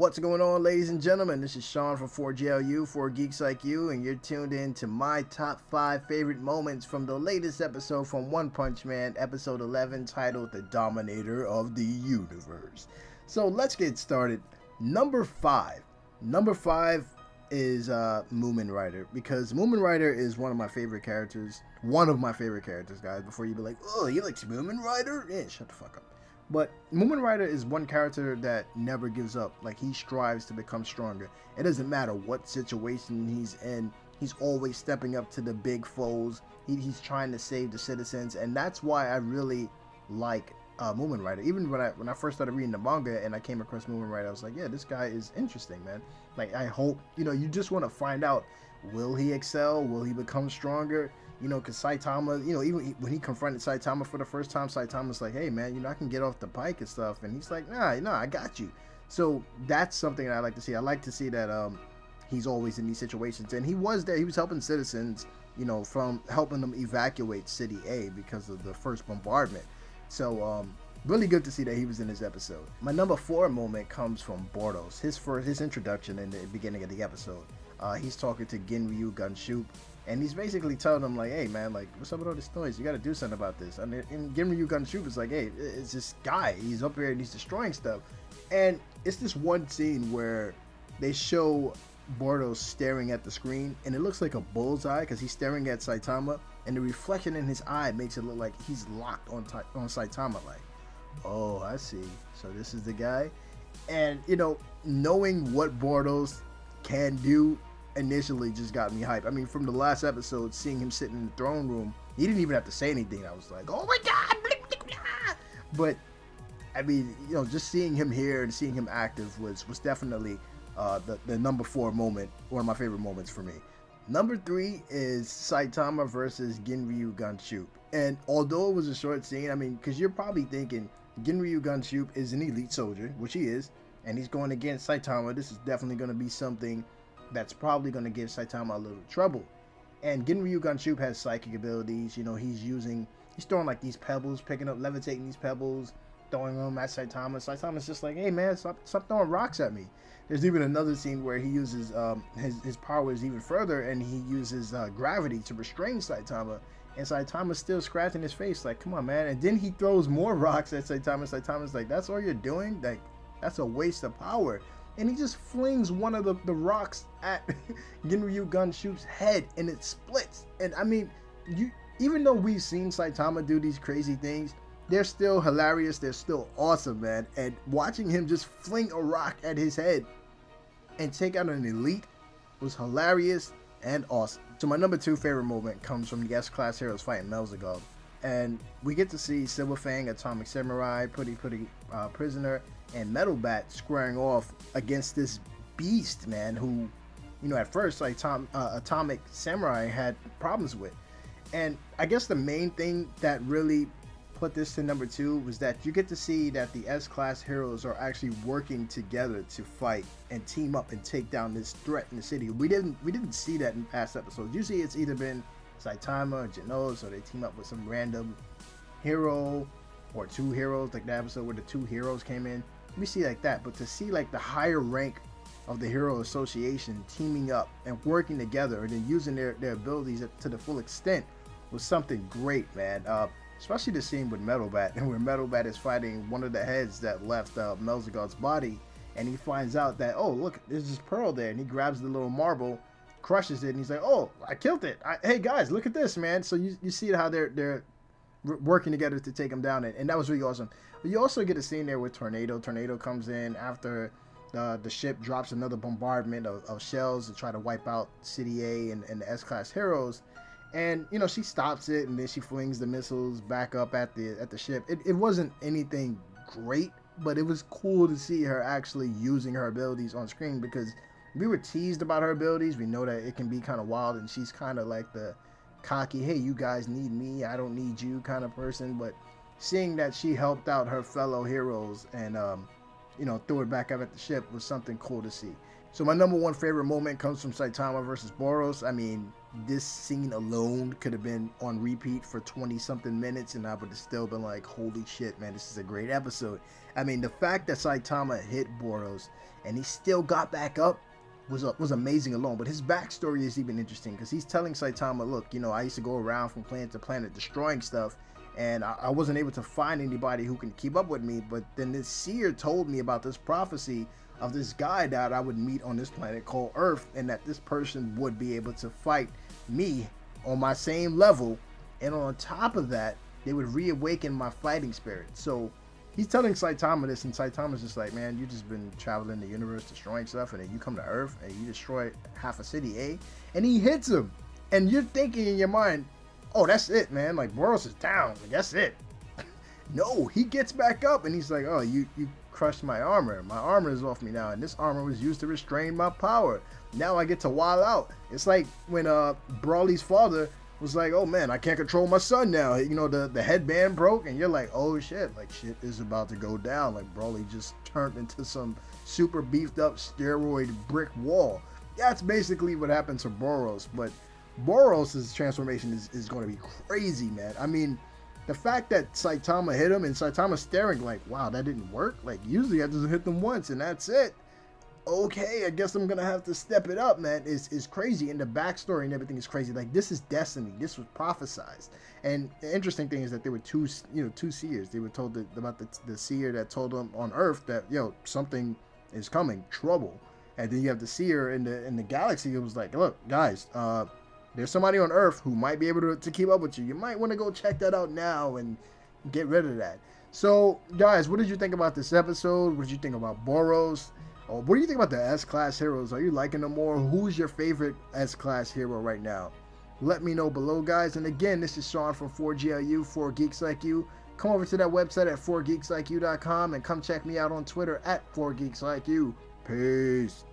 What's going on, ladies and gentlemen? This is Sean from 4GLU, 4 Geeks Like You, and you're tuned in to my top 5 favorite moments from the latest episode from One Punch Man, episode 11, titled The Dominator of the Universe. So let's get started. Number 5. Number 5 is Moomin Rider, because Moomin Rider is one of my favorite characters. One of my favorite characters, guys, before you be like, oh, you like Moomin Rider? Yeah, shut the fuck up. But Moomin Rider is one character that never gives up. Like, he strives to become stronger. It doesn't matter what situation he's in. He's always stepping up to the big foes. He's trying to save the citizens. And that's why I really like Moomin Rider. Even when I first started reading the manga and I came across Moomin Rider, I was like, yeah, this guy is interesting, man. Like, I hope, you just want to find out, will he excel? Will he become stronger? Because Saitama, even when he confronted Saitama for the first time, Saitama's like, hey, man, I can get off the pike and stuff. And he's like, nah, I got you. So that's something that I like to see. I like to see that he's always in these situations. And he was there. He was helping citizens, from helping them evacuate City A because of the first bombardment. So really good to see that he was in this episode. My number 4 moment comes from Bordos. His introduction in the beginning of the episode. He's talking to Ginryu Gunshoop. And he's basically telling them, like, hey, man, like, what's up with all this noise? You got to do something about this. And Ginryu Gunshoop is like, hey, it's this guy. He's up here and he's destroying stuff. And it's this one scene where they show Bordos staring at the screen. And it looks like a bullseye because he's staring at Saitama. And the reflection in his eye makes it look like he's locked on Saitama. Like, oh, I see. So this is the guy. And, knowing what Bordos can do initially just got me hyped. I mean, from the last episode, seeing him sitting in the throne room, he didn't even have to say anything. I was like, oh my god, blah, blah, blah. But I mean, just seeing him here and seeing him active was definitely the number 4 moment, one of my favorite moments for me. Number 3 is Saitama versus Ginryu Gunshoop. And although it was a short scene, I mean, because you're probably thinking Ginryu Gunshoop is an elite soldier, which he is, and he's going against Saitama. This is definitely going to be something that's probably going to give Saitama a little trouble. And Ginryu Gunshoop has psychic abilities. He's throwing like these pebbles, levitating these pebbles, throwing them at Saitama. Saitama's just like, hey man, stop throwing rocks at me. There's even another scene where he uses his powers even further, and he uses gravity to restrain Saitama. And Saitama's still scratching his face like, come on, man. And then he throws more rocks at Saitama. Saitama's like, that's all you're doing? Like, that's a waste of power. And he just flings one of the rocks at Ginryu Gunshoop's head, and it splits. And I mean, even though we've seen Saitama do these crazy things, they're still hilarious. They're still awesome, man. And watching him just fling a rock at his head and take out an elite was hilarious and awesome. So my number 2 favorite moment comes from the S-Class heroes fighting Melzagov. And we get to see Silver Fang, Atomic Samurai, Putty Prisoner, and Metal Bat squaring off against this beast, man, who, at first, like Atomic Samurai had problems with. And I guess the main thing that really put this to number 2 was that you get to see that the S-Class heroes are actually working together to fight and team up and take down this threat in the city. We didn't see that in past episodes. Usually it's either been Saitama or Genos, or they team up with some random hero or 2 heroes, like the episode where the 2 heroes came in. We see like that, but to see like the higher rank of the hero association teaming up and working together and then using their abilities to the full extent was something great, man. Especially the scene with Metal Bat, and where Metal Bat is fighting one of the heads that left Melzagov's body, and he finds out that, oh look, there's this pearl there, and he grabs the little marble, crushes it, and he's like, oh, I killed it. Hey guys, look at this, man. So you see how they're working together to take him down, and that was really awesome. But you also get a scene there with Tornado. Tornado comes in after the ship drops another bombardment of shells to try to wipe out City A and the S-Class heroes. And she stops it, and then she flings the missiles back up at the ship. It wasn't anything great, but it was cool to see her actually using her abilities on screen, because we were teased about her abilities. We know that it can be kind of wild, and she's kind of like the cocky, hey, you guys need me, I don't need you kind of person. But seeing that she helped out her fellow heroes and threw it back up at the ship was something cool to see. So my number one favorite moment comes from Saitama versus Boros. I mean, this scene alone could have been on repeat for 20 something minutes and I would have still been like, holy shit, man, this is a great episode. I mean, the fact that Saitama hit Boros and he still got back up was amazing alone. But his backstory is even interesting because he's telling Saitama, look, you know, I used to go around from planet to planet destroying stuff, and I wasn't able to find anybody who can keep up with me. But then this seer told me about this prophecy of this guy that I would meet on this planet called Earth, and that this person would be able to fight me on my same level, and on top of that, they would reawaken my fighting spirit. So he's telling Saitama this, and Saitama's just like, man, you just been traveling the universe destroying stuff, and then you come to Earth and you destroy half a city, eh? And he hits him, and you're thinking in your mind, oh, that's it, man, like Boros is down, like, that's it. No, he gets back up and he's like, oh, you crushed my armor is off me now, and this armor was used to restrain my power. Now I get to wild out. It's like when Brawly's father was like, oh man, I can't control my son now, you know, the headband broke, and you're like, oh shit, like shit is about to go down, like Brawly just turned into some super beefed up steroid brick wall. That's basically what happened to Boros. But Boros' transformation is going to be crazy, man. I mean, the fact that Saitama hit him and Saitama's staring like, wow, that didn't work. Like, usually I just hit them once and that's it. Okay, I guess I'm gonna have to step it up, man. Is crazy, and the backstory and everything is crazy. Like, this is destiny. This was prophesized. And the interesting thing is that there were two seers. They were told about the seer that told them on Earth that, yo, something is coming, trouble. And then you have the seer in the galaxy. It was like, look, guys, there's somebody on Earth who might be able to keep up with you. You might want to go check that out now and get rid of that. So, guys, what did you think about this episode? What did you think about Boros? Oh, what do you think about the S-Class heroes? Are you liking them more? Who's your favorite S-Class hero right now? Let me know below, guys. And again, this is Sean from 4GLU, 4 Geeks Like You. Come over to that website at 4geekslikeyu.com and come check me out on Twitter at 4geekslikeyu. Peace.